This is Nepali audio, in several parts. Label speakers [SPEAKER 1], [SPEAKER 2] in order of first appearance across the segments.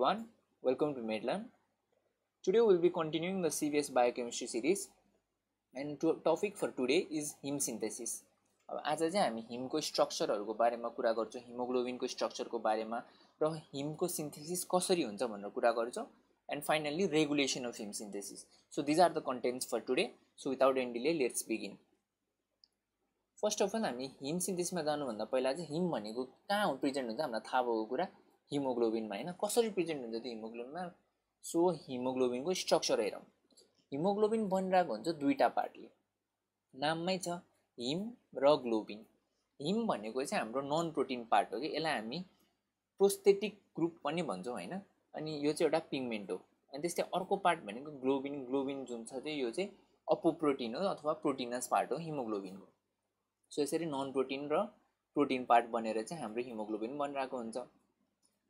[SPEAKER 1] everyone, welcome to Medlearn. Today we will be continuing the CVS biochemistry series and topic for today is heme synthesis. अब आज चाहिँ हामी हिमको स्ट्रक्चरहरुको बारेमा कुरा गर्छौं, हिमोग्लोबिनको स्ट्रक्चरको बारेमा र हिमको सिन्थेसिस कसरी हुन्छ भनेर कुरा गर्छौं and finally regulation of heme synthesis. So these are the contents for today. So without any delay let's begin. First of all हामी हिम सिन्थेसिसमा जानु भन्दा पहिला चाहिँ हिम भनेको कहाँ प्रेजेन्ट हुन्छ हामीलाई थाहा भएको कुरा हिमोग्लोबिनमा हैन कसरी प्रेजेन्ट हुन्छ त्यो हिमोग्लोबिनमा सो हिमोग्लोबिनको स्ट्रक्चर हेरौं हिमोग्लोबिन बनिरहेको हुन्छ दुईटा पार्टले नाममै छ हिम र ग्लोबिन हिम भनेको चाहिँ हाम्रो नन प्रोटिन पार्ट हो के यसलाई हामी प्रोस्थेटिक ग्रुप पनि भन्छौं हैन अनि यो चाहिँ एउटा पिगमेन्ट हो अनि त्यस्तै अर्को पार्ट भनेको ग्लोबिन ग्लोबिन जुन छ चाहिँ यो चाहिँ अपोप्रोटिन हो अथवा प्रोटिनस पार्ट हो हिमोग्लोबिनको सो यसरी नन प्रोटिन र प्रोटिन पार्ट बनेर चाहिँ हाम्रो हिमोग्लोबिन बनिरहेको हुन्छ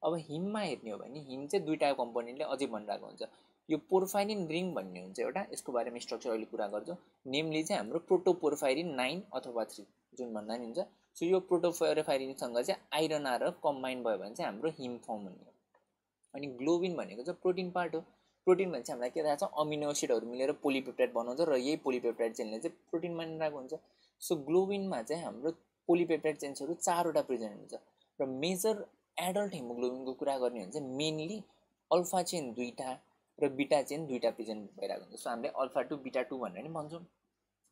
[SPEAKER 1] अब हिममा हेर्ने हो भने हिम चाहिँ दुईटा कम्पोनेन्टले अझै बनिरहेको हुन्छ यो पोर्फाइरिन रिङ भन्ने हुन्छ एउटा यसको बारेमा स्ट्रक्चर अहिले कुरा गर्छु नेमली चाहिँ हाम्रो प्रोटोपोर्फाइरिन 9 अथवा 3 जुन भन्दा नि हुन्छ सो यो प्रोटोपोर्फाइरिन सँग चाहिँ आइरन आर कम्बाइन भयो भने चाहिँ हाम्रो हिम फर्म हुने हो अनि ग्लोबिन भनेको चाहिँ प्रोटिन पार्ट हो प्रोटिन भने चाहिँ हामीलाई के थाहा छ अमिनो एसिडहरु मिलेर पोलिपेप्टाइड बनाउँछ र यही पोलिपेप्टाइड चेनले चाहिँ प्रोटिन बनिरहेको हुन्छ सो ग्लोबिनमा चाहिँ हाम्रो पोलिपेप्टाइड चेन्सहरु चारवटा प्रेजेन्ट हुन्छ र मेजर एडल्ट हिमोग्लोबिनको कुरा गर्ने हो भने चाहिँ मेनली अल्फा चेन दुईटा र बीटा चेन दुईटा प्रेजेन्ट भइरहेको हुन्छ सो हामीले अल्फा 2 बीटा 2 भनेर नि भन्छौं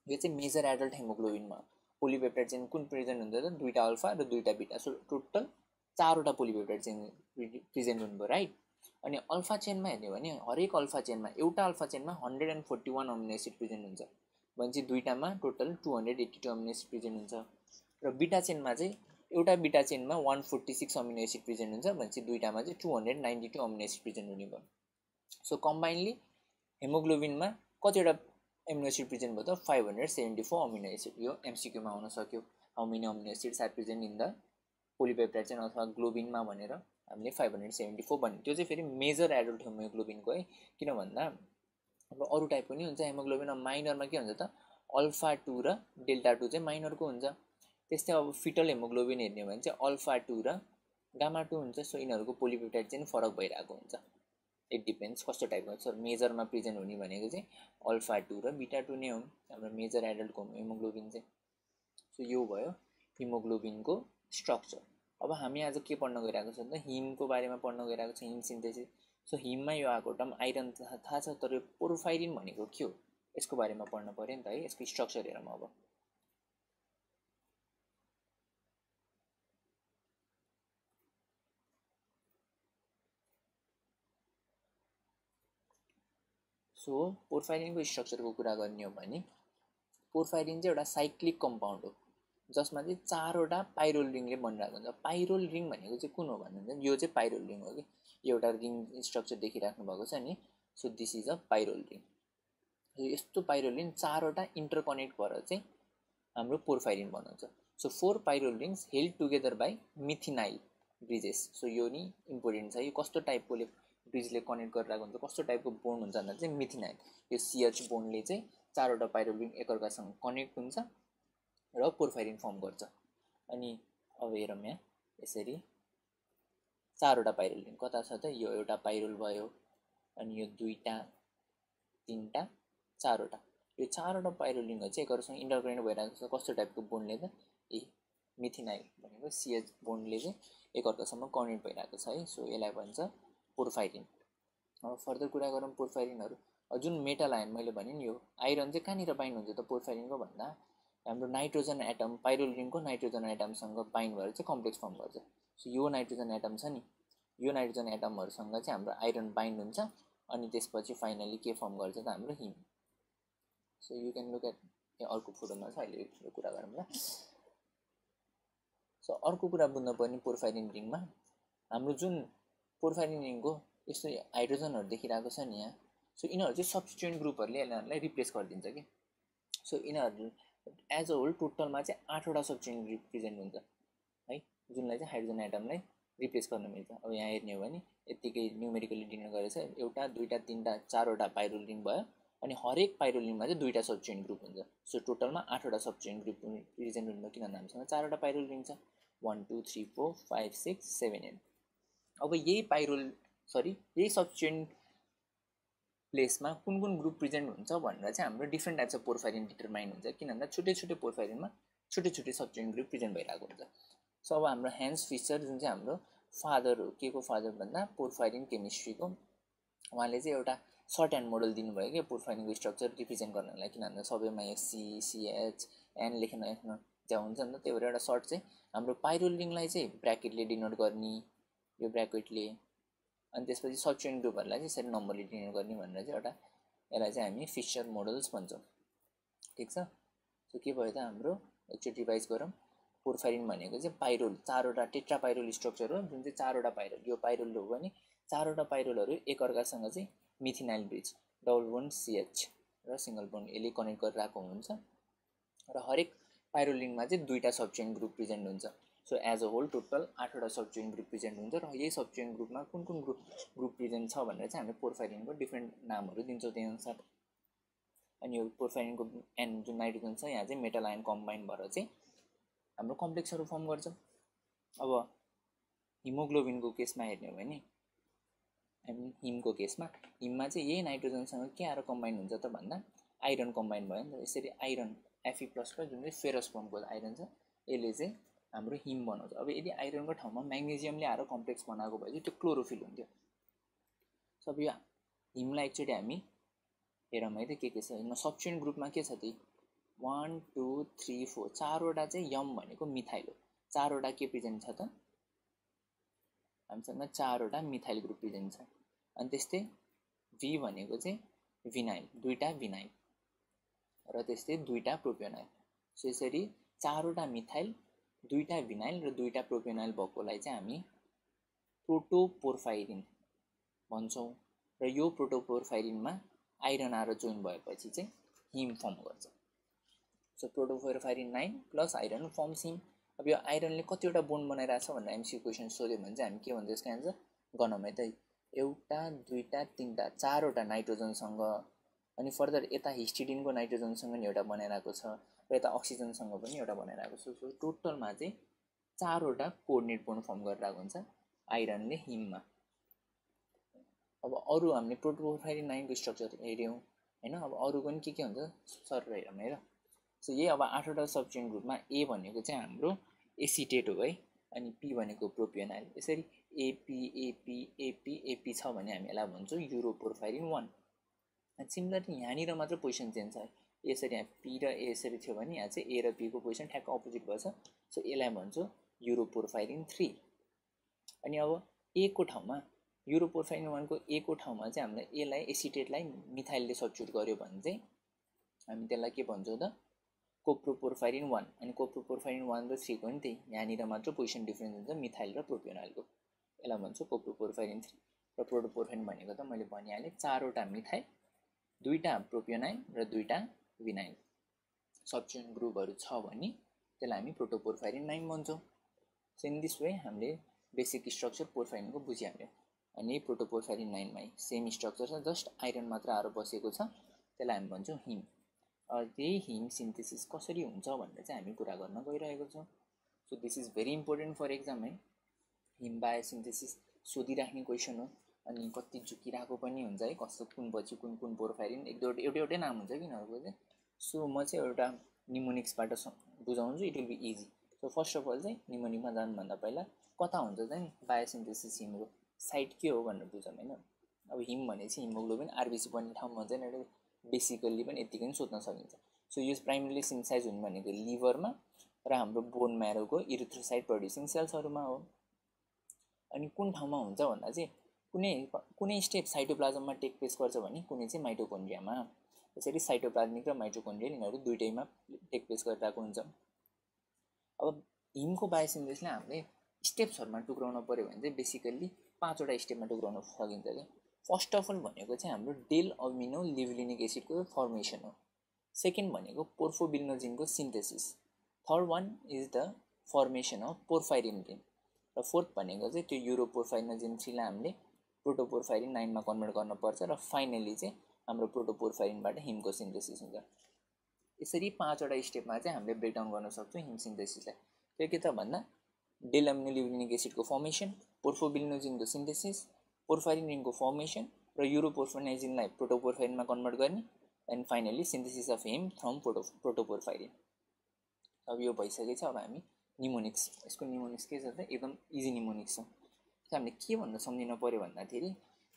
[SPEAKER 1] यो चाहिँ मेजर एडल्ट हिमोग्लोबिनमा पोलिपेप्टाइड चेन कुन प्रेजेन्ट हुन्छ त दुईटा अल्फा र दुईटा बीटा सो टोटल चारवटा पोलिपेप्टाइड चेन प्रेजेन्ट हुनुभयो राइट अनि अल्फा चेनमा हेर्ने हो भने हरेक अल्फा चेनमा एउटा अल्फा चेनमा 141 अमिनो एसिड प्रेजेन्ट हुन्छ भने दुईटामा टोटल 282 अमिनो एसिड प्रेजेन्ट हुन्छ र बीटा चेनमा चाहिँ एउटा बीटा चेनमा 146 अमिनो एसिड प्रेजेन्ट हुन्छ भने दुईटामा चाहिँ 292 अमिनो एसिड प्रेजेन्ट हुने भयो सो कम्बाइनली हिमोग्लोबिनमा कतिवटा अमिनो एसिड प्रेजेन्ट भयो त 574 अमिनो एसिड यो एमसीक्यू मा आउन सक्यो how many amino acids are present in the polypeptide chain अथवा ग्लोबिनमा भनेर हामीले 574 भन्ने त्यो चाहिँ फेरि मेजर एडल्ट हिमोग्लोबिनको है किन भन्दा अब अरु टाइप पनि हुन्छ हिमोग्लोबिनमा माइनरमा के हुन्छ त अल्फा 2 र डेल्टा 2 चाहिँ माइनरको हुन्छ त्यस्तै अब फिटल हिमोग्लोबिन हेर्ने हो भने चाहिँ अल्फा 2 र गामा 2 हुन्छ सो यिनीहरुको पोलिपेप्टाइड चेन फरक भइरहेको हुन्छ इट डिपेन्ड्स कस्तो टाइपको छ मेजरमा प्रेजेन्ट हुने भनेको चाहिँ अल्फा 2 र बीटा 2 नै हो हाम्रो मेजर एडल्टको हिमोग्लोबिन चाहिँ सो यो भयो हिमोग्लोबिनको स्ट्रक्चर अब हामी आज के पढ्न गइरहेको छौं त हिमको बारेमा पढ्न गइरहेको छौं हिम सिन्थेसिस सो हिममा यो आएको टर्म आइरन थाहा छ तर पोर्फाइरिन भनेको के हो यसको बारेमा पढ्न पर्यो नि त है यसको स्ट्रक्चर हेरौँ अब सो पोर्फाइरिनको स्ट्रक्चरको कुरा गर्ने हो भने पोर्फाइरिन चाहिँ एउटा साइक्लिक कम्पाउन्ड हो जसमा चाहिँ चारवटा पाइरोल रिङले बनिरहेको हुन्छ पाइरोल रिङ भनेको चाहिँ कुन हो भन्नुहुन्छ यो चाहिँ पाइरोल रिङ हो कि एउटा रिङ स्ट्रक्चर देखिराख्नु भएको छ नि so this is a pyrrole ring यो यस्तो पाइरोल रिङ चारवटा इन्टरकनेक्ट भएर चाहिँ हाम्रो पोर्फाइरिन बनाउँछ so 4 pyrrole rings held together by methenyl bridges so यो नि इम्पोर्टेन्ट छ यो कस्तो टाइपकोले ब्रिजले कनेक्ट गरिरहेको हुन्छ कस्तो टाइपको बोन्ड हुन्छ भन्दा चाहिँ मिथिनाइल यो CH बोन्डले चाहिँ चारवटा पाइरोल रिङ एकअर्कासँग कनेक्ट हुन्छ र पोर्फाइरिन फर्म गर्छ अनि अब हेरौँ यहाँ यसरी चारवटा पाइरोल रिङ कता छ त यो एउटा पाइरोल भयो अनि यो दुईटा तीनटा चारवटा यो चारवटा पाइरोल रिङहरु चाहिँ एकअर्कासँग इन्टरकनेक्ट भइरहेको छ कस्तो टाइपको बोन्डले त मिथिनाइल भनेको CH बोन्डले चाहिँ एकअर्कासँग कनेक्ट भइरहेको छ है सो यसलाई भन्छ पोर्फाइरिन अब फर्दर कुरा गरौँ पोर्फाइरिनहरु जुन मेटल आयन मैले भने नि यो आइरन चाहिँ कहाँनिर बाइन्ड हुन्छ त पोर्फाइरिनको भन्दा हाम्रो नाइट्रोजन एटम पाइरोल रिङको नाइट्रोजन एटमसँग बाइन्ड भएर चाहिँ कम्प्लेक्स फर्म गर्छ सो यो नाइट्रोजन एटम छ नि यो नाइट्रोजन एटमहरुसँग चाहिँ हाम्रो आइरन बाइन्ड हुन्छ अनि त्यसपछि फाइनली के फर्म गर्छ त हाम्रो heme so you can look at अर्को फोटोमा छ अहिले यो कुरा गरौँ ल सो अर्को कुरा बुझ्नु पर्ने पोर्फाइरिन रिङमा हाम्रो जुन पोर्फाइरिन रिङको यस्तो हाइड्रोजनहरु देखिरहेको छ नि यहाँ सो यिनीहरु चाहिँ सब्स्टिट्युएन्ट ग्रुपहरुले यिनीहरुलाई रिप्लेस गरिदिन्छ के सो यिनीहरु एज अ होल टोटलमा चाहिँ 8 वटा सब्स्टिट्युएन्ट ग्रुप प्रेजेन्ट हुन्छ है जुनलाई चाहिँ हाइड्रोजन एटमलाई रिप्लेस गर्न मिल्छ अब यहाँ हेर्ने हो भने यतिकै न्यूमेरिकली डिनोट गरेछ एउटा दुईटा तीनटा चारवटा पाइरोल रिङ भयो अनि हरेक पाइरोल रिङमा चाहिँ दुईटा सब्स्टिट्युएन्ट ग्रुप हुन्छ सो टोटलमा 8 वटा सब्स्टिट्युएन्ट ग्रुप प्रेजेन्ट हुनु किन नामसँग चारवटा पाइरोल रिङ छ 1 2 3 4 5 6 7 8 अब यही पाइरोल सरी यही सब्स्टिट्युएन्ट प्लेसमा कुन ग्रुप प्रेजेन्ट हुन्छ भनेर चाहिँ हाम्रो डिफ्रेन्ट टाइप्स अफ पोर्फाइरिन डिटरमाइन हुन्छ। किन भन्दा छुट्टै पोर्फाइरिनमा छुट्टै सब्स्टिट्युएन्ट ग्रुप प्रेजेन्ट भइरहेको हुन्छ। सो अब हाम्रो ह्यान्स फिसर जुन चाहिँ हाम्रो फादर हो, के को फादर भन्दा पोर्फाइरिन केमिस्ट्रीको, उहाँले चाहिँ एउटा सर्ट एन्ड मोडल दिनुभयो क्या पोर्फाइरिनको स्ट्रक्चर रिप्रेजेन्ट गर्नलाई। किन भन्दा सबैमा यो CH N लेख्न त्यहाँ हुन्छ नि त, त्यही भएर एउटा सर्ट चाहिँ हाम्रो पाइरोल रिङलाई चाहिँ ब्र्याकेटले डिनोट गर्ने, यो ब्र्याकेटले, अनि त्यसपछि सब्स्टिट्युएन्ट ग्रुपहरूलाई चाहिँ यसरी नम्बरले डिनोट गर्ने भनेर चाहिँ एउटा यसलाई चाहिँ हामी फिसर मोडल्स भन्छौँ। ठिक छ। सो के भयो त हाम्रो, एकचोटि रिभाइज गरौँ। पोर्फाइरिन भनेको चाहिँ पाइरोल, चारवटा टेट्रापाइरोल स्ट्रक्चर हो, जुन चाहिँ चारवटा पाइरोल, यो पाइरोल हो भने चारवटा पाइरोलहरू एकअर्कासँग चाहिँ methenyl bridge, double bond CH र सिङ्गल बोन्ड यसले कनेक्ट गरिरहेको हुन्छ। र हरेक पाइरोल रिङमा चाहिँ दुईवटा सब्स्टिट्युएन्ट ग्रुप प्रेजेन्ट हुन्छ। So as a whole total 8वटा सब्स्टिट्युएन्ट ग्रुप प्रेजेन्ट हुन्छ। र यही सब्स्टिट्युएन्ट ग्रुपमा कुन ग्रुप प्रेजेन्ट छ भनेर चाहिँ हामी पोर्फाइरिनको डिफ्रेन्ट नामहरू दिन्छौँ त्यही अनुसार। अनि यो पोर्फाइरिनको एन जुन नाइट्रोजन छ यहाँ चाहिँ मेटल आयन कम्बाइन भएर चाहिँ हाम्रो कम्प्लेक्सहरू फर्म गर्छ। अब हिमोग्लोबिनको केसमा हेर्ने हो भने, हिमको केसमा, हिममा चाहिँ यही नाइट्रोजनसँग के आएर कम्बाइन हुन्छ त भन्दा आइरन कम्बाइन भयो नि त। यसरी आइरन Fe+ जुन चाहिँ फेरस फर्मको आइरन छ, यसले चाहिँ हाम्रो हिम बनाउँछ। अब यदि आइरनको ठाउँमा म्याग्नेजियमले आएर कम्प्लेक्स बनाएको भए चाहिँ त्यो क्लोरोफिल हुन्थ्यो। सब यो हिमलाई एकचोटि हामी हेरौँ है त के छ। हिममा सब्स्टिट्युएन्ट ग्रुपमा के छ त, 1 2 3 4 चारवटा चाहिँ यम भनेको मिथाइल हो। चारवटा के प्रेजेन्ट छ त, हामीसँग चारवटा मिथाइल ग्रुप प्रेजेन्ट छ। अनि त्यस्तै V भनेको चाहिँ विनाइल, दुईवटा विनाइल, र त्यस्तै दुईवटा प्रोपियोनाइल। सो यसरी चारवटा मिथाइल, दुईवटा विनाइल र दुईवटा प्रोपियोनाइल भएकोलाई चाहिँ हामी प्रोटोपोर्फाइरिन भन्छौँ। र यो प्रोटोपोर्फाइरिनमा आइरन आएर जोइन भएपछि चाहिँ हिम फर्म गर्छ। सो प्रोटोपोर्फाइरिन 9 प्लस आइरन फर्म्स हिम। अब यो आइरनले कतिवटा बोन्ड बनाइरहेछ भनेर MCQ क्वेसन सोध्यो भने चाहिँ हामी के भन्छ यसको एन्सर, गनौँ है त, एउटा दुईवटा तिनवटा चारवटा नाइट्रोजनसँग, अनि फर्दर यता हिस्टिडिनको नाइट्रोजनसँग नि एउटा बनाइरहेको छ, र यता अक्सिजनसँग पनि एउटा बनाइरहेको छ। सो टोटलमा चाहिँ चारवटा कोअर्डिनेट बोन्ड फर्म गरिरहेको हुन्छ आइरनले हिममा। अब अरू हामीले प्रोटोपोर्फाइरिन 9 को स्ट्रक्चर हेऱ्यौँ हैन। अब अरूको पनि के हुन्छ सर हेरौँ है र। सो यही अब 8वटा सब्स्टिट्युएन्ट ग्रुपमा A भनेको चाहिँ हाम्रो एसिटेट हो है, अनि P भनेको प्रोपियोनाइल। यसरी AP छ भने हामी यसलाई भन्छौँ युरोपोर्फाइरिन 1। अनि सिमिलरली यहाँनिर मात्र पोजिसन चेन्ज छ। यसरी यहाँ P र A यसरी थियो भने यहाँ चाहिँ A र P को पोजिसन ठ्याक्क अपोजिट भएछ। सो यसलाई भन्छौँ युरोपोर्फाइरिन 3। अनि अब A को ठाउँमा, युरोपोर्फाइरिन 1 को A को ठाउँमा चाहिँ हामीले यसलाई एसिटेटलाई मिथाइलले सब्स्टिट्युट गर्यो भने चाहिँ हामी त्यसलाई के भन्छौँ त, कोप्रोपोर्फाइरिन 1। अनि कोप्रोपोर्फाइरिन 1 र 3 को नि त्यही, यहाँनिर मात्र पोजिसन डिफ्रेन्स हुन्छ मिथाइल र प्रोपियोनाइलको, यसलाई भन्छौँ कोप्रोपोर्फाइरिन 3। र प्रोटोपोर्फाइरिन भनेको त मैले भनिहालेँ, चारवटा मिथाइल, दुईवटा प्रोपियोनाइल र दुईवटा विनाइल सब्स्टिट्युएन्ट ग्रुपहरू छ भने त्यसलाई हामी प्रोटोपोर्फाइरिन 9 भन्छौँ। सो इन दिस वे हामीले बेसिक स्ट्रक्चर पोर्फाइरिनको बुझिहाल्यो। अनि प्रोटोपोर्फाइरिन 9 मा सेम स्ट्रक्चर छ, जस्ट आइरन मात्र आएर बसेको छ, त्यसलाई हामी भन्छौँ हिम। त्यही हिम सिन्थेसिस कसरी हुन्छ भनेर चाहिँ हामी कुरा गर्न गइरहेको छौँ। So this is very important for exam है। हिम बायोसिन्थेसिस सोधिराख्ने क्वेसन हो, अनि कति झुकिरहेको पनि हुन्छ है, कस्तो कुन पछि कुन पोर्फाइरिन एउटै नाम हुन्छ किनहरूको चाहिँ। सो म चाहिँ एउटा निमोनिक्सबाट बुझाउँछु, it will be easy. So first of all चाहिँ निमोनिकमा जानुभन्दा पहिला कता हुन्छ चाहिँ बायोसिन्थेसिस हिमको साइट के हो भनेर बुझौँ होइन। अब हिम भनेपछि हिमोग्लोबिन आरबिसी बन्ने ठाउँमा हुन्छ नि, बेसिकल्ली पनि यत्तिकै पनि सोध्न सकिन्छ। सो यो प्राइमरीली सिन्थेसाइज हुने भनेको लिभरमा र हाम्रो बोन म्यारोको इरिथ्रोसाइट प्रड्युसिङ सेल्सहरूमा हो। अनि कुन ठाउँमा हुन्छ भन्दा चाहिँ कुनै स्टेप साइटोप्लाज्ममा टेक प्लेस गर्छ भने कुनै चाहिँ माइटोकोन्ड्रियामा। यसरी साइटोप्लाज्मिक र माइटोकोन्ड्रियल यिनीहरू दुइटैमा टेक प्लेस गरिरहेको हुन्छ। अब हिमको बायोसिन्थेसिसलाई हामीले स्टेप्सहरूमा टुक्राउन पऱ्यो भने चाहिँ बेसिकल्ली 5वटा स्टेपमा टुक्राउन सकिन्छ क्या। फर्स्ट अफ अल भनेको चाहिँ हाम्रो डेल अमिनो लिभलिनिक एसिडको फर्मेसन हो। सेकेन्ड भनेको पोर्फोबिलिनोजिनको synthesis. Third one is the formation of porphyrin रिङ। र फोर्थ भनेको चाहिँ त्यो युरोपोर्फाइरिनोजिन 3लाई हामीले प्रोटोपोर्फाइरिन 9 मा कन्भर्ट गर्नुपर्छ। र फाइनली चाहिँ हाम्रो प्रोटोपोर्फाइरिनबाट हिमको सिन्थेसिस हुन्छ। यसरी 5वटा स्टेपमा चाहिँ हामीले ब्रेकडाउन गर्न सक्छौँ हिम सिन्थेसिसलाई। त्यो के त भन्दा डेल अमिनो लिभलिनिक एसिडको फर्मेसन, पोर्फोबिलिनोजिनको सिन्थेसिस, पोर्फाइरिन रिङको फर्मेसन र युरोपोर्फाइरिनलाई प्रोटोपोर्फाइरिनमा कन्भर्ट गर्ने and finally synthesis of heme from protoporphyrin. अब यो भइसकेछ। अब हामी निमोनिक्स, यसको निमोनिक्स के छ त एकदम इजी निमोनिक्स छ। हामीले के भन्न सम्झिन पऱ्यो भन्दाखेरि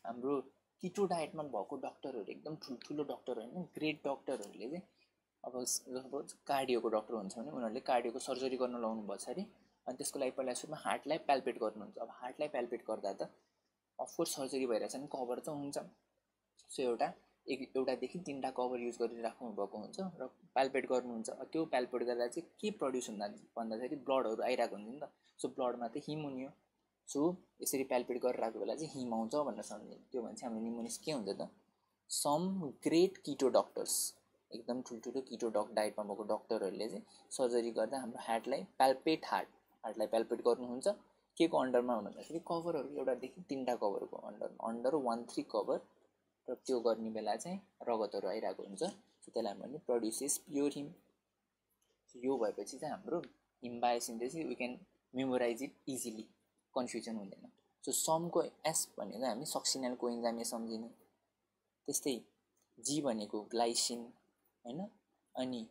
[SPEAKER 1] हाम्रो किटो डायटमा भएको डक्टरहरू एकदम ठुल्ठुलो डक्टर होइन, ग्रेट डक्टरहरूले चाहिँ अब कार्डियोको डक्टर हुन्छ भने उनीहरूले कार्डियोको सर्जरी गर्न लाउनु भएको छ अरे, अनि त्यसको लागि पहिला सुरुमा हार्टलाई प्याल्पेट गर्नुहुन्छ। अब हार्टलाई प्याल्पेट गर्दा त अफकोर्स सर्जरी भइरहेछ भने कभर त हुन्छ। सो एउटादेखि 3टा कभर युज गरिराख्नु भएको हुन्छ र प्याल्पेट गर्नुहुन्छ। त्यो प्याल्पेट गर्दा चाहिँ के प्रड्युस हुँदा भन्दाखेरि ब्लडहरू आइरहेको हुन्छ नि त। सो ब्लडमा त हिम हुने हो। सो यसरी प्याल्पेट गरिरहेको बेला चाहिँ हिम आउँछ भनेर सम्झिनु। त्यो भने चाहिँ हाम्रो निमोनिक्स के हुन्छ त, सम ग्रेट किटो डक्टर्स, एकदम ठुल्ठुलो किटो डायटमा भएको डक्टरहरूले चाहिँ सर्जरी गर्दा हाम्रो हार्टलाई हार्टलाई प्याल्पेट गर्नुहुन्छ। के को अन्डरमा भन्दाखेरि कभरहरू एउटादेखि 3टा कभरको अन्डर 1-3 कभर, र त्यो गर्ने बेला चाहिँ रगतहरू आइरहेको हुन्छ। सो त्यसलाई हामीले प्रड्युसेस प्योर हिम। यो भएपछि चाहिँ हाम्रो heme biosynthesis we can memorize it easily, confusion हुँदैन। सो समको एस भनेको हामी सक्सिनल कोइन्जाइम सम्झिने, त्यस्तै जी भनेको ग्लाइसिन होइन, अनि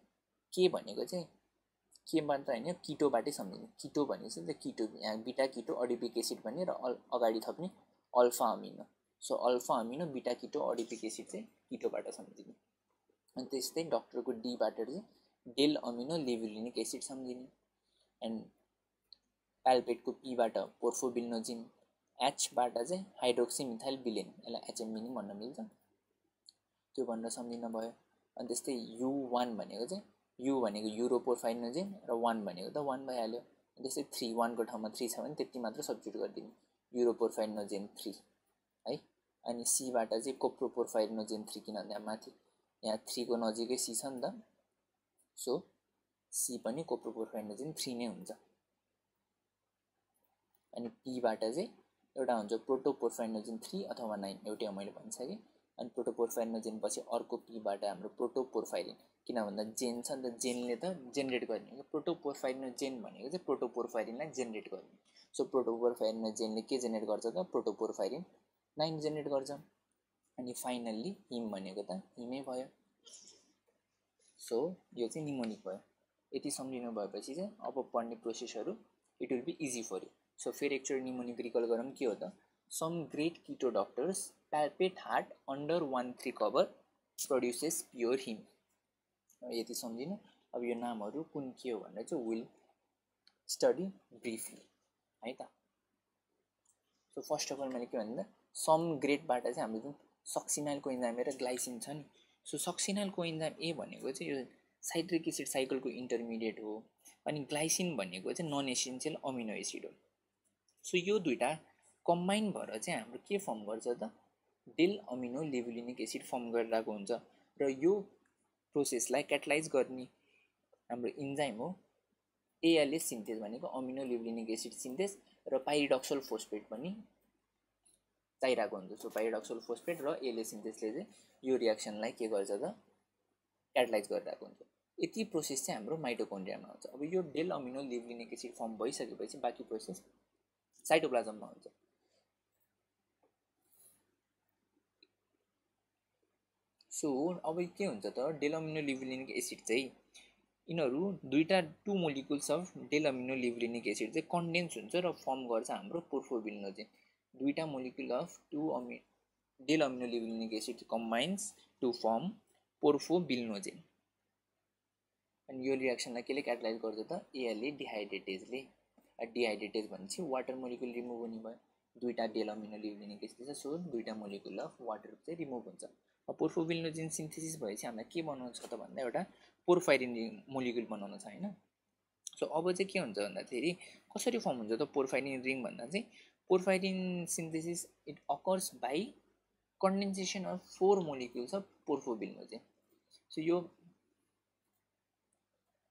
[SPEAKER 1] के भनेको चाहिँ केबाट होइन किटोबाटै सम्झिने। किटो भनेपछि चाहिँ किटो, यहाँ बिटा किटो अडिपिक एसिड भन्ने र अगाडि थप्ने alpha amino. So alpha amino बिटा किटो अडिपिक एसिड चाहिँ किटोबाट सम्झिने। अनि त्यस्तै डक्टरको डीबाट चाहिँ del amino levulinic acid सम्झिने। And प्याल्पेटको पीबाट पोर्फोबिल्नोजिन, एचबाट चाहिँ हाइड्रोक्सी मिथाइल बिलेन, यसलाई एचएमबी भन्न मिल्छ, त्यो भनेर सम्झिन भयो। अनि त्यस्तै U1 भनेको चाहिँ यु भनेको युरोपोर्फाइरिनोजिन र 1 भनेको त 1 भइहाल्यो। त्यस्तै 3, 1को ठाउँमा 3 छ भने त्यति मात्र सब्स्टिट्युट गरिदिने, युरोपोर्फाइरिनोजिन 3 है। अनि सीबाट चाहिँ कोप्रोपोर्फाइरिनोजिन 3, किनभने माथि यहाँ 3को नजिकै सी छ नि त, सो सी पनि कोप्रोपोर्फाइरिनोजिन 3 नै हुन्छ। अनि पीबाट चाहिँ एउटा हुन्छ प्रोटोपोर्फाइरिनोजिन 3 अथवा 9, एउटै मैले भनिसकेँ। अनि प्रोटोपोर्फाइरिनोजिन पछि अर्को पीबाट हाम्रो प्रोटोपोर्फाइरिन, किन भन्दा जेन छ नि त, जेनले त जेनेरेट गर्ने हो। प्रोटोपोर्फाइरिनोजेन भनेको चाहिँ प्रोटोपोर्फाइरिनलाई जेनेरेट गर्ने। सो प्रोटोपोर्फाइरिनोजेनले के जेनेरेट गर्छ त, प्रोटोपोर्फाइरिन 9 जेनेरेट गर्छ। अनि फाइनल्ली हिम भनेको त हिमै भयो। सो यो चाहिँ निमोनिक भयो। यति सम्झिनु भएपछि चाहिँ अब पढ्ने प्रोसेसहरू it will be easy for you. So फेरि एकचोटि निमोनिक रिकल गरौँ के हो त, some great keto doctors palpate heart under 1-3 cover produces pure heme. यति सम्झिनु। अब यो नामहरू कुन के हो भनेर चाहिँ विल स्टडी ब्रिफली है त। सो फर्स्ट अफ अल मैले के भन्दा सम ग्रेटबाट चाहिँ हाम्रो जुन सक्सिनाइल कोइन्जाइम र ग्लाइसिन छ नि, सो सक्सिनाइल कोइन्जाइम ए भनेको चाहिँ यो साइट्रिक एसिड साइकलको इन्टरमिडिएट हो, अनि ग्लाइसिन भनेको चाहिँ नन एसेन्सियल अमिनो एसिड हो। सो यो दुईटा कम्बाइन भएर चाहिँ हाम्रो के फर्म गर्छ त, del amino levulinic acid form गरिरहेको हुन्छ। र यो प्रोसेसलाई क्याटलाइज गर्ने हाम्रो इन्जाइम हो एएलएस सिन्थेज भनेको अमिनो लिभुलिनिक एसिड सिन्थेज, र पाइरिडक्सल फोस्फेट पनि चाहिरहेको हुन्छ। सो पाइरिडक्सल फोस्फेट र एएलएस सिन्थेजले चाहिँ यो रियाक्सनलाई के गर्छ त, क्याटलाइज गरिरहेको हुन्छ। यति प्रोसेस चाहिँ हाम्रो माइटोकोन्ड्रियामा हुन्छ। अब यो del amino levulinic acid form भइसकेपछि बाँकी प्रोसेस साइटोप्लाज्ममा हुन्छ। सो अब के हुन्छ त, डेल अमिनो लिभुलिनिक एसिड चाहिँ यिनीहरू दुईटा 2 molecules of delta amino levulinic acid चाहिँ कन्डेन्स हुन्छ र फर्म गर्छ हाम्रो पोर्फोबिल्नोजिन। दुईटा molecule of delta amino levulinic acid combines to form porphobilinogen. अनि यो रियाक्सनलाई केले क्याटलाइज गर्छ त, एएलए डिहाइड्रेटेजले। डिहाइड्रेटेज भनेपछि वाटर मोलिकुल रिमुभ हुने भयो। दुईटा डेल अमिनो लिभुलिनिक एसिड छ, सो दुईटा मोलिकुल अफ वाटर चाहिँ रिमुभ हुन्छ। अब पोर्फोबिल्नोजिन सिन्थेसिस भएपछि हामीलाई के बनाउनु छ त भन्दा एउटा पोर्फाइरिन मोलिकुल बनाउनु छ हैन। सो अब चाहिँ के हुन्छ भन्दाखेरि कसरी फर्म हुन्छ त पोर्फाइरिन रिङ भन्दा चाहिँ porphyrin synthesis it occurs by condensation of 4 molecules of porphobilinogen. So यो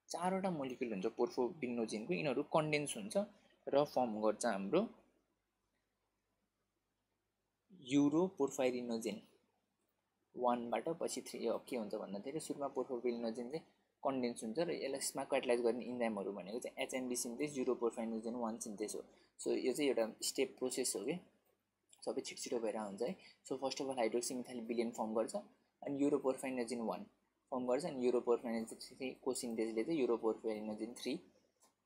[SPEAKER 1] 4वटा मोलिकुल हुन्छ पोर्फोबिल्नोजिनको, यिनीहरू कन्डेन्स हुन्छ र फर्म गर्छ हाम्रो युरोपोर्फाइरिनोजिन 1 बाट पछि 3 के हुन्छ भन्दाखेरि सुरुमा पोर्फोबिल्नोजिन चाहिँ कन्डेन्स हुन्छ र यसमा क्याटलाइज गर्ने इन्जाइमहरू भनेको चाहिँ एचएमबी सिन्थेज, युरोपोर्फाइरिनोजिन 1 सिन्थेज हो। सो यो चाहिँ एउटा स्टेप प्रोसेस हो कि। सबै छिटो भएर हुन्छ है। So first of all hydroxy methyl bilane form गर्छ अनि युरोपोर्फाइरिनोजिन 1 फर्म गर्छ अनि युरोपोर्फाइरिनोजिन को सिन्थेसले चाहिँ युरोपोर्फाइरिनोजिन 3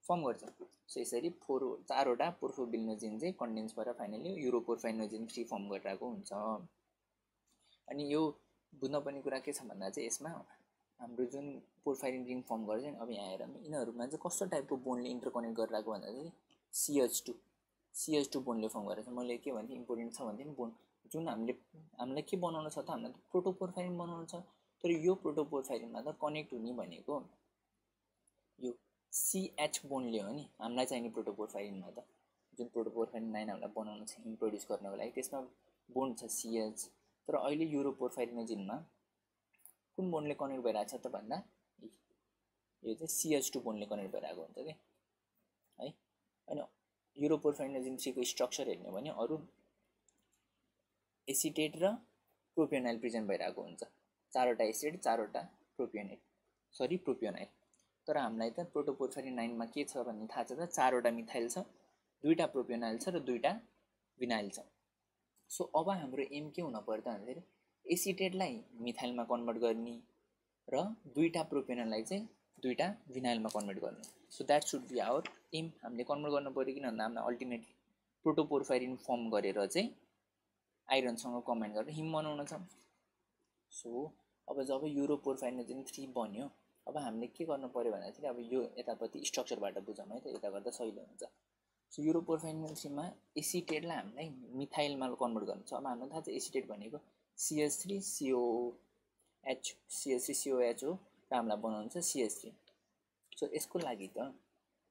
[SPEAKER 1] फर्म गर्छ। सो यसरी 4वटा पोर्फोबिलिनोजिन चाहिँ कन्डेन्स भएर फाइनली युरोपोर्फाइरिनोजिन 3 फर्म गरिरहेको हुन्छ। अनि यो बुझ्नुपर्ने कुरा के छ भन्दा चाहिँ यसमा हाम्रो जुन पोर्फाइरिन रिङ फर्म गर्छ नि, अब यहाँ हेरौँ यिनीहरूमा चाहिँ कस्तो टाइपको बोन्डले इन्टरकनेक्ट गरिरहेको भन्दा चाहिँ CH2 बोन्डले फर्म गरेको छ। मैले के भन्थेँ इम्पोर्टेन्ट छ भन्थेँ नि बोन्ड, जुन हामीलाई के बनाउनु छ त, हामीलाई त प्रोटोपोर्फाइरिन बनाउनु छ। तर यो प्रोटोपोर्फाइरिनमा त कनेक्ट हुने भनेको यो CH बोन्डले हो नि हामीलाई चाहिने प्रोटोपोर्फाइरिनमा त। जुन प्रोटोपोर्फाइरिन 9 हामीलाई बनाउनु छ हिम प्रड्युस गर्नको लागि त्यसमा बोन्ड छ CH। तर अहिले युरोपोर्फाइरिनोजिनमा कुन बोन्डले कनेक्ट भइरहेको छ त भन्दा यो चाहिँ CH2 बोन्डले कनेक्ट भइरहेको हुन्छ कि है। अनि युरोपोर्फाइरिनोजिन 3 को स्ट्रक्चर हेर्ने भने अरू एसिटेट र प्रोपियोनाइल प्रेजेन्ट भइरहेको हुन्छ। 4वटा एसिड 4वटा प्रोपियोनाइल। तर हामीलाई त प्रोटोपोर्फाइरिन 9 मा के छ भन्ने थाहा छ त, 4वटा मिथाइल छ, 2टा प्रोपियोनाइल छ र 2टा विनाइल छ। सो अब हाम्रो एम के हुन पर्यो त भन्दाखेरि एसिटेटलाई मिथाइलमा कन्भर्ट गर्ने र 2टा प्रोपियोनाइललाई चाहिँ 2टा विनाइलमा कन्भर्ट गर्ने। So that should be our aim. हामीले कन्भर्ट गर्नु पऱ्यो किन भन्दा हामीलाई अल्टिमेटली प्रोटोपोर्फाइरिन फर्म गरेर चाहिँ आइरनसँग कम्बाइन गरेर हिम बनाउन छ। सो अब जब युरोपोर्फाइरिनोजिन 3 बन्यो, अब हामीले के गर्नु पऱ्यो भन्दाखेरि अब यो यतापट्टि स्ट्रक्चरबाट बुझौँ है त, यता गर्दा सजिलो हुन्छ। सो युरोपोर्फाइरिन 3 मा एसिटेटलाई हामीलाई मिथाइलमा कन्भर्ट गर्नु छ। अब हामीलाई थाहा छ एसिटेट भनेको CH3COH हो र हामीलाई बनाउनु छ CH3। सो यसको लागि त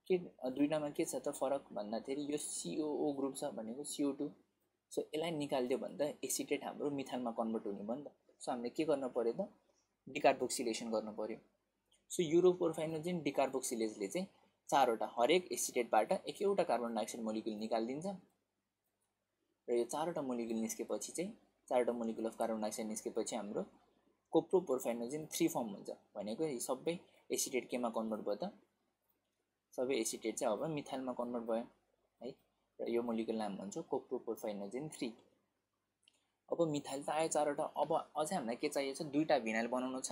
[SPEAKER 1] के दुईटामा के छ त फरक भन्दाखेरि यो COO ग्रुप छ भनेको CO2। सो यसलाई निकालिदियो भने त एसिटेट हाम्रो मिथाइलमा कन्भर्ट हुने भयो नि त। सो हामीले के गर्नु पऱ्यो त डिकार्बोक्सिलेसन गर्नु पऱ्यो। सो युरोपोर्फाइरिनोजिन डिकार्बोक्सिलेजले चाहिँ 4वटा हरेक एसिटेटबाट एउटा कार्बन डाइअक्साइड मोलिक्युल निकालिदिन्छ र यो 4वटा मोलिक्युल निस्केपछि चाहिँ 4वटा मोलिक्युल अफ कार्बन डाइअक्साइड निस्केपछि हाम्रो कोप्रोपोर्फाइरिनोजिन 3 फर्म हुन्छ। भनेको यी सबै एसिटेट केमा कन्भर्ट भयो त, सबै एसिटेट चाहिँ अब मिथाइलमा कन्भर्ट भयो है। र यो मोलिक्युल नाम भन्छौँ कोप्रोपोर्फाइरिनोजिन 3। अब मिथाइल त आयो 4वटा, अब अझै हामीलाई के चाहिएको छ 2टा भिनाइल बनाउनु छ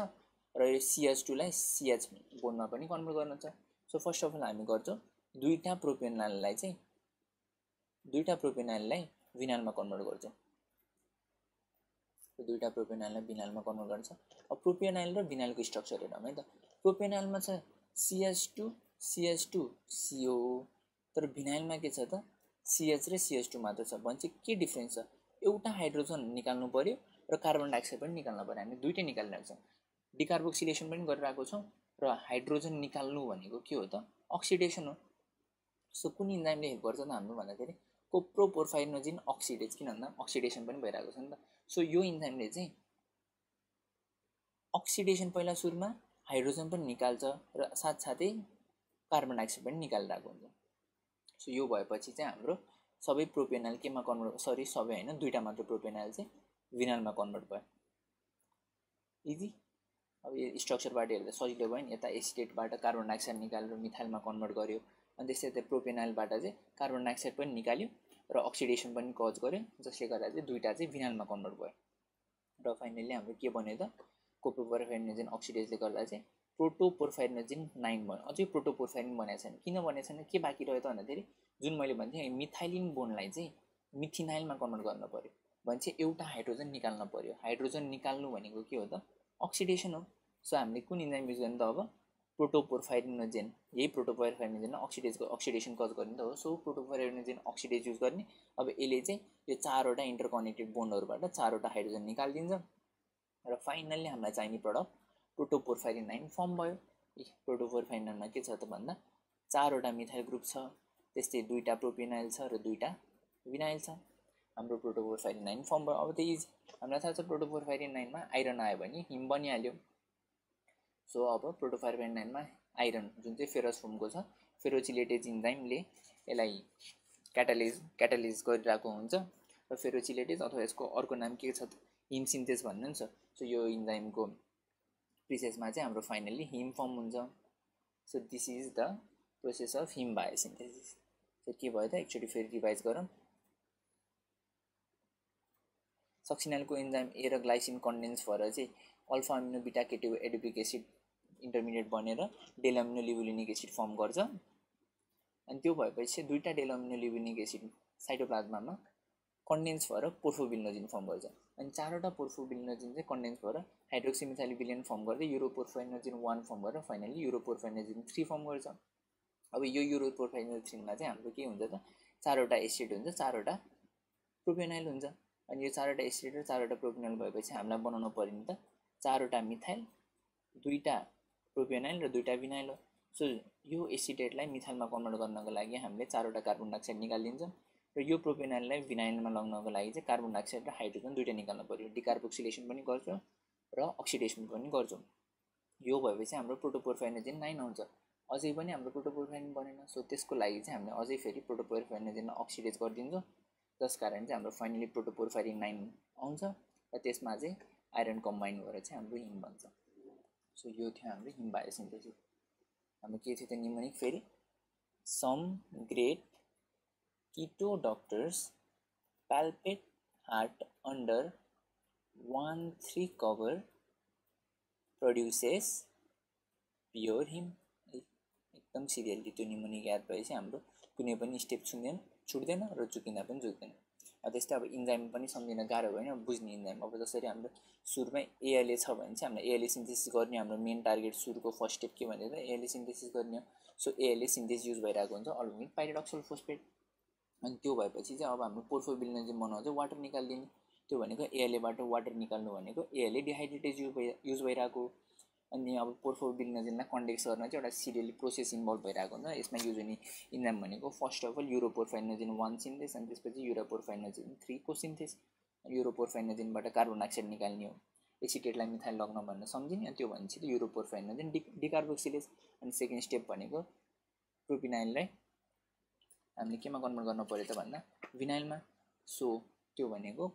[SPEAKER 1] र यो CH2 लाई CH बोन्डमा पनि कन्भर्ट गर्नु छ। सो फर्स्ट अफ अल हामी गर्छौँ 2टा प्रोपियोनाइललाई विनाइलमा कन्भर्ट गर्छौँ। 2टा प्रोपियोनाइललाई विनाइलमा कन्भर्ट गर्छ। अब प्रोपियोनाइल र विनाइलको स्ट्रक्चर हेरौँ है त। प्रोपियोनाइलमा छ CH2 CO, तर विनाइलमा के छ त CH र CH2 मात्र छ। भने चाहिँ के डिफ्रेन्स छ, एउटा हाइड्रोजन निकाल्नु पर्यो र कार्बन डाइअक्साइड पनि निकाल्नु पर्यो। हामी दुईटै निकालिरहेको छौँ, डिकार्बोक्सिलेसन पनि गरिरहेको छौँ र हाइड्रोजन निकाल्नु भनेको के हो त अक्सिडेसन हो। सो कुन इन्जाइमले हेल्प गर्छ त हाम्रो भन्दाखेरि कोप्रोपोर्फाइरिनोजिन अक्सिडेज, किन भन्दा अक्सिडेसन पनि भइरहेको छ नि त। सो यो इन्जाइमले चाहिँ अक्सिडेसन पहिला सुरुमा हाइड्रोजन पनि निकाल्छ र साथसाथै कार्बन डाइअक्साइड पनि निकालिरहेको हुन्छ। सो यो भएपछि चाहिँ हाम्रो सबै प्रोपियोनाइल केमा कन्भर्ट, सबै हैन 2टा मात्र प्रोपियोनाइल चाहिँ विनाइलमा कन्भर्ट भयो। इजी। अब यो स्ट्रक्चरबाट हेर्दा सजिलो भयो नि। यता एसिटेटबाट कार्बन डाइअक्साइड निकालेर मिथाइलमा कन्भर्ट गर्यो अनि त्यसै प्रोपियोनाइलबाट चाहिँ कार्बन डाइअक्साइड पनि निकाल्यो र अक्सिडेसन पनि कज गर्यो, जसले गर्दा चाहिँ 2टा चाहिँ विनाइलमा कन्भर्ट भयो। र फाइनली हाम्रो के बन्यो त कोप्रोपोर्फाइरिनोजिन अक्सिडेजले गर्दा चाहिँ प्रोटोपोर्फाइरिनोजिन 9 भयो। अझै प्रोटोपोर्फाइरिन बनेको छैन। किन बनेको छैन, के बाँकी रह्यो त भन्दाखेरि जुन मैले भन्थेँ मिथाइलिन बोन्डलाई चाहिँ मिथिनाइलमा कन्भर्ट गर्न पर्यो भने चाहिँ एउटा हाइड्रोजन निकाल्न पर्यो। हाइड्रोजन निकाल्नु भनेको के हो त अक्सिडेसन हो। सो हामीले कुन इन्जाइम युज गर्ने त अब प्रोटोपोर्फाइरिनोजिन, यही प्रोटोपोर्फाइरिनोजिन अक्सिडेसन कज गर्ने त हो। सो प्रोटोपोर्फाइरिनोजिन अक्सिडेज युज गर्ने। अब यसले चाहिँ यो 4वटा इन्टरकनेक्टेड बोन्डहरूबाट 4वटा हाइड्रोजन निकालिदिन्छ र फाइनल्ली हामीलाई चाहिने प्रडक्ट प्रोटोपोर्फाइरिन 9 फर्म भयो। प्रोटोपोर्फाइरिन 9 मा के छ त भन्दा 4वटा मिथाइल ग्रुप छ, त्यस्तै 2टा प्रोपियोनाइल छ र 2टा विनाइल छ। हाम्रो प्रोटोपोर्फाइरिन 9 फर्म भयो। अब त इजी, हामीलाई थाहा छ प्रोटोपोर्फाइरिन 9 मा आइरन आयो भने हिम बनिहाल्यो। सो अब प्रोटोपोर्फाइरिन 9 मा आइरन जुन चाहिँ फेरस फर्मको छ, फेरोचिलेटेज इन्जाइमले यसलाई क्याटालिज गरिरहेको हुन्छ र फेरोचिलेटेज अथवा यसको अर्को नाम के छ त हिम सिन्थेस भन्नु नि छ। सो यो इन्जाइमको प्रोसेसमा चाहिँ हाम्रो फाइनल्ली हिम फर्म हुन्छ। So this is the process of heme biosynthesis. So के भयो त एकचोटि फेरि रिभाइज गरौँ। सक्सिनाइलको एन्जाइम ए र ग्लाइसिन कन्डेन्स भएर चाहिँ अल्फा अमिनो बिटा केटिभ एडिपिक एसिड इन्टरमिडिएट बनेर डेल अमिनो लिभोलिनिक एसिड फर्म गर्छ। अनि त्यो भएपछि दुईटा डेल अमिनो लिभोलिनिक एसिड साइटोप्लाज्मामा कन्डेन्स भएर पोर्फोबिलिनोजिन फर्म गर्छ। अनि चारवटा पोर्फोबिलिनोजिन चाहिँ कन्डेन्स भएर हाइड्रोक्सिमिथाइलबिलियन फर्म गर्दै युरोपोर्फाइनोजिन 1 फर्म गरेर फाइनली युरोपोर्फाइनोजिन 3 फर्म गर्छ। अब यो युरोपोर्फाइनोजिन 3 मा चाहिँ हाम्रो के हुन्छ त चारवटा एसिड हुन्छ, चारवटा प्रोपियोनाइल हुन्छ। अनि यो चारवटा एसिड र चारवटा प्रोपियोनाइल भएपछि हामीलाई बनाउनु पर्यो नि त चारवटा मिथाइल, दुईटा प्रोपियोनाइल र दुईटा विनाइल हो। सो यो एसिडेटलाई मिथाइलमा कन्भर्ट गर्नको लागि हामीले चारवटा कार्बन डाइअक्साइड निकालिदिन्छौँ र यो प्रोपियोनाइललाई विनाइलमा लगाउनको लागि चाहिँ कार्बन डाइअक्साइड र हाइड्रोजन दुईटा निकाल्नु पर्यो। डिकार्बोक्सिलेसन पनि गर्छौँ र अक्सिडेसन पनि गर्छौँ। यो भएपछि हाम्रो प्रोटोपोर्फाइनोजिन 9 आउँछ। अझै पनि हाम्रो प्रोटोपोर्फाइनिन बनेन। सो त्यसको लागि चाहिँ हामीले अझै फेरि प्रोटोपोर्फाइनोजिनलाई अक्सिडेज गरिदिन्छौँ, जस कारण चाहिँ हाम्रो फाइनली प्रोटोपोर्फाइरिन 9 आउँछ र त्यसमा चाहिँ आइरन कम्बाइन भएर चाहिँ हाम्रो हिम बन्छ। सो यो थियो हाम्रो हिम बायोसिन्थेसिस। हाम्रो के थियो त निमोनिक फेरि some great keto doctors palpate heart under 1-3 cover produces pure heme। एकदम सिरियसली त्यो निमोनिक याद भएपछि हाम्रो कुनै पनि स्टेप छुट्दैन र चुकिँदा पनि चुक्दैन। त्यस्तै अब इन्जाइम पनि सम्झिन गाह्रो भएन बुझ्ने इन्जाइम। अब जसरी हाम्रो सुरुमै एएलए छ भने चाहिँ हामीले एएलए सिन्थेसिस गर्ने हाम्रो मेन टार्गेट सुरुको फर्स्ट स्टेप के भनेर एएलए सिन्थेसिस गर्ने हो। सो एएलए सिन्थेसिस युज भइरहेको हुन्छ अलोङ विथ पाइरिडोक्सल फोस्फेट। अनि त्यो भएपछि चाहिँ अब हाम्रो पोर्फोबिलिनोजिन बनाउँछ वाटर निकाल्दिने। त्यो भनेको एएलएबाट वाटर निकाल्नु भनेको एएलए डिहाइड्रेटेज युज भइरहेको। अनि अब पोर्फोबिलिनोजिनलाई कन्डेक्स गर्न चाहिँ एउटा सिरियली प्रोसेस इन्भल्भ भइरहेको हुन्छ। यसमा युज हुने इन्जाइम भनेको फर्स्ट अफ अल युरोपोर्फाइनोजिन 1 सिन्थेस अनि त्यसपछि युरोपोर्फाइनोजिन 3 को सिन्थेस। युरोपोर्फाइनोजिनबाट कार्बन डाइअक्साइड निकाल्ने हो, एसिटेटलाई मिथाइल लग्न भनेर सम्झिने। अनि त्यो भनेपछि युरोपोर्फाइनोजिन डिकार्बोक्सिलेज। अनि सेकेन्ड स्टेप भनेको प्रोपिनाइललाई हामीले केमा कन्भर्ट गर्नु पर्यो त भन्दा विनाइलमा। सो त्यो भनेको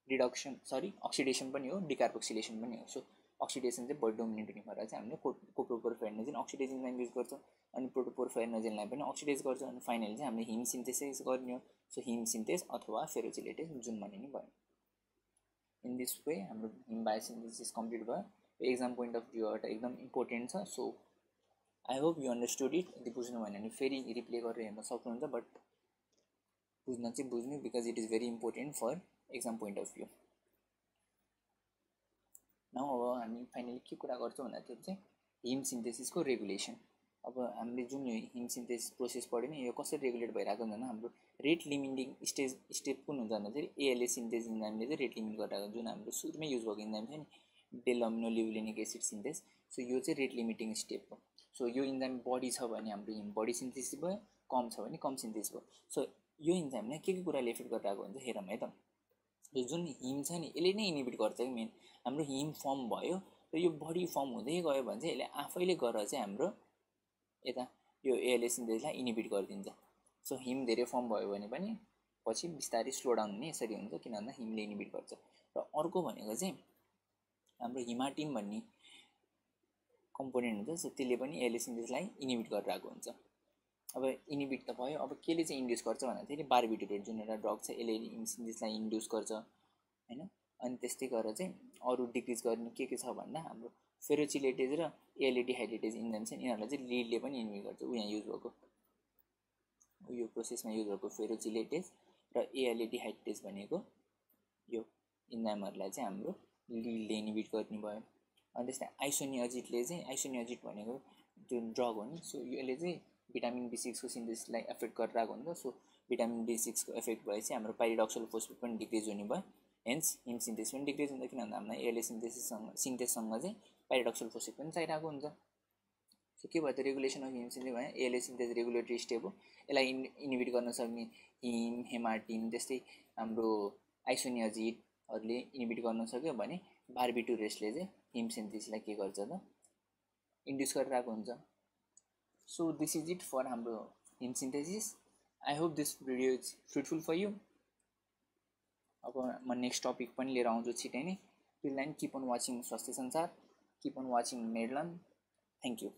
[SPEAKER 1] अक्सिडेसन पनि हो, डिकार्बोक्सिलेसन पनि हो। सो अक्सिडेसन चाहिँ बढी डोमिनेट हुने भएर चाहिँ हामीले कोप्रोपोर्फाइनोजिन अक्सिडेज इन्जाइम युज गर्छौँ अनि प्रोटोपोर्फाइनोजिनलाई पनि अक्सिडेज गर्छ। अनि फाइनली चाहिँ हामीले हिम सिन्थेसिस गर्ने हो। सो हिम सिन्थेस अथवा फेरोचिलेटेज जुन भने नि भयो। इन दिस वे हाम्रो हिम बायोसिन्थेसिस कम्प्लिट भयो। एक्जाम पोइन्ट अफ भ्यूबाट एकदम इम्पोर्टेन्ट छ। So I hope you understood it. यदि बुझ्नु भएन भने फेरि रिप्ले गरेर हेर्न सक्नुहुन्छ, बट बुझ्न चाहिँ बुझ्नु because it is very important for exam point of view. Now अब हामी फाइनली के कुरा गर्छौँ भन्दाखेरि चाहिँ हिम सिन्थेसिसको रेगुलेसन। अब हामीले जुन हिम सिन्थेसिस प्रोसेस पढ्यौँ नि यो कसरी रेगुलेट भइरहेको हुन्छ भने हाम्रो रेट लिमिटिङ स्टेप कुन हुन्छ भन्दाखेरि एएलए सिन्थेस इन्जाइमले चाहिँ रेट लिमिट गरिरहेको जुन हाम्रो सुरुमै युज भएको इन्जाइम थियो नि डेल अमिनो लिभोलिनिक एसिड सिन्थेस। सो यो चाहिँ रेट लिमिटिङ स्टेप हो। सो यो इन्जाइम बढी छ भने हाम्रो हिम बढी सिन्थेसिस भयो, कम छ भने कम सिन्थेसिस भयो। सो यो इन्जाइमले के कुराले इफेक्ट गरिरहेको हुन्छ हेरौँ है त। यो जुन हिम छ नि यसले नै इनिबिट गर्छ कि मेन हाम्रो हिम फर्म भयो र यो बडी फर्म हुँदै गयो भने चाहिँ यसले आफैले गरेर चाहिँ हाम्रो यता यो एएलए सिन्थेसिसलाई इनिबिट गरिदिन्छ। सो हिम धेरै फर्म भयो भने पनि पछि बिस्तारै स्लो डाउन हुने यसरी हुन्छ, किन भन्दा हिमले इनिबिट गर्छ। र अर्को भनेको चाहिँ हाम्रो हिमाटिन भन्ने कम्पोनेन्ट हुन्छ। सो त्यसले पनि एएलए सिन्थेसिसलाई इनिबिट गरिरहेको हुन्छ। अब इनिबिट त भयो, अब केले चाहिँ इन्ड्युस गर्छ भन्दाखेरि बार्बिटुरेट जुन एउटा ड्रग छ यसले हिम सिन्थेसिसलाई इन्ड्युस गर्छ हैन। अनि त्यस्तै गरेर चाहिँ अरू डिक्रिज गर्ने के छ भन्दा हाम्रो फेरोचिलेटेज र एएलए डिहाइड्रेटेज इन्जाइम छ यिनीहरूलाई चाहिँ लिडले पनि इनिबिट गर्छ। यहाँ युज भएको यो प्रोसेसमा युज भएको फेरोचिलेटेज र एएलए डिहाइड्रेटेज भनेको यो इन्जाइमहरूलाई चाहिँ हाम्रो लिडले इनिबिट गर्ने भयो। अनि त्यस्तै आइसोनियाजिटले चाहिँ आइसोनियाजिट भनेको जुन ड्रग हो नि सो यसले चाहिँ भिटामिन B6 को सिन्थेसिसलाई एफेक्ट गरिरहेको हुन्छ। सो भिटामिन B6 को एफेक्ट भएपछि हाम्रो पाइरिडोक्सल फोस्फेट पनि डिक्रिज हुने भयो, हेन्स हिम सिन्थेसिस पनि डिक्रिज हुन्छ। किन भन्दा हामीलाई एएलए सिन्थेससँग चाहिँ पाइरिडोक्सल फोस्फेट पनि चाहिरहेको हुन्छ। सो के भयो त रेगुलेसन अफ हिम सिन्थेसिस भयो। एएलए सिन्थेसिस रेगुलेटरी स्टेप हो, यसलाई इनिबिट गर्न सक्ने हिम हेमाटिन त्यस्तै हाम्रो आइसोनियाजिटहरूले इनिबिट गर्न सक्यो भने बार्बिटुरेट्सले चाहिँ हिम सिन्थेसिसलाई के गर्छ त इन्ड्युस गरिरहेको हुन्छ। So this is it for हाम्रो हिम synthesis. I hope this video is fruitful for you। अब म नेक्स्ट टपिक पनि लिएर आउँछु छिटै नै। Till then keep on watching स्वास्थ्य संसार, keep on watching Medlearn। Thank you।